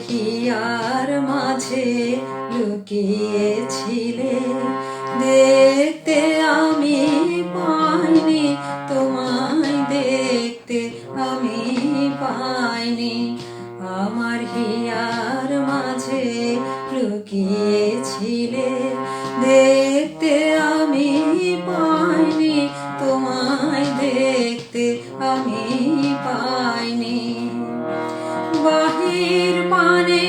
Here মাঝে লুকিয়েছিলে, দেখতে আমি পাইনি তোমায়, দেখতে আমি পাইনি। আমার হিয়ার মাঝে লুকিয়েছিলে, দেখতে আমি পাইনি তোমায়, দেখতে আমি পাইনি। বাহির পানে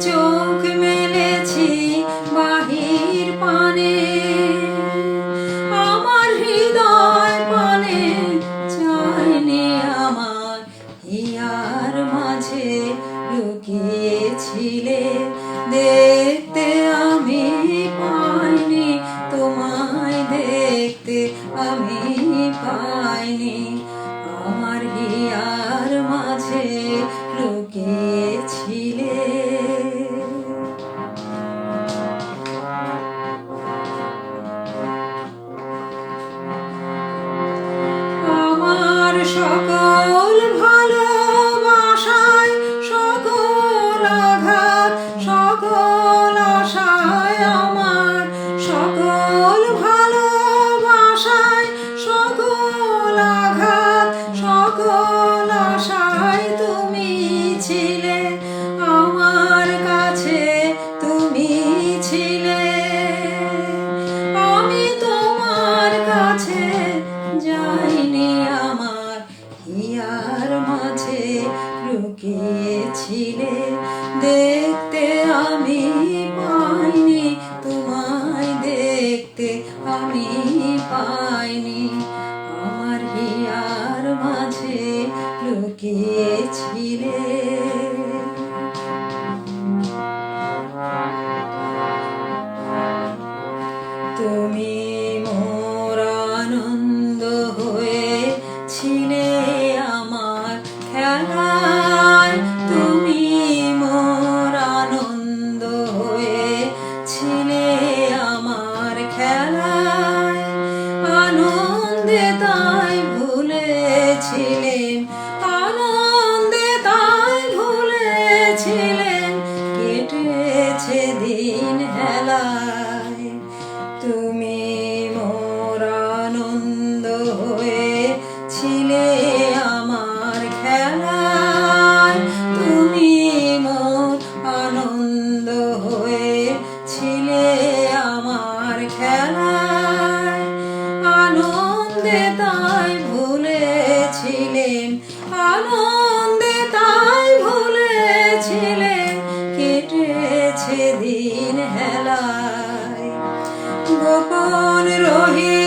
চোখ মেলেছি, বাহির পানে আমার হৃদয় পানে চাইনি। আমার হিয়ার মাঝে লুকিয়েছিলে, দেখতে আমি পাইনি তোমায়, দেখতে আমি পাইনি। আমার হিয়ার মাঝে লুকিয়েছিলে। আমার সকল ভালোবাসায়, সকল আঘাত, সকল আশায়, আমার সকল ভালোবাসায়, সকল আঘাত, সকল আশায় তুমি ছিলে, আমার কাছে তুমি ছিলে। আমি তোমার কাছে যাইনি, আমার হিয়ার মাঝে লুকিয়েছিলে, দেখতে আমি পাইনি তোমায়, দেখতে আমি পাইনি। আমার হিয়ার মাঝে লুকিয়েছিলে। তুমি মোর আনন্দ হয়েছিলে আমার খেলায়, তুমি মোর আনন্দ হয়েছিলে আমার খেলায়। আনন্দে তাই ভুলেছিলেন, আনন্দে তাই ভুলেছিলেন, কেটেছে দিন হেলায়। তুমি মোর আনন্দ হয়েছিলে আমার খেলায়, তুমি মোর আনন্দ হয়েছিলে আমার খেলায়। আনন্দে তাই ভুলেছিলেন, আনন্দে তাই ভুলেছিলেন, কেটেছে দিন হেলায়। গোপন রহি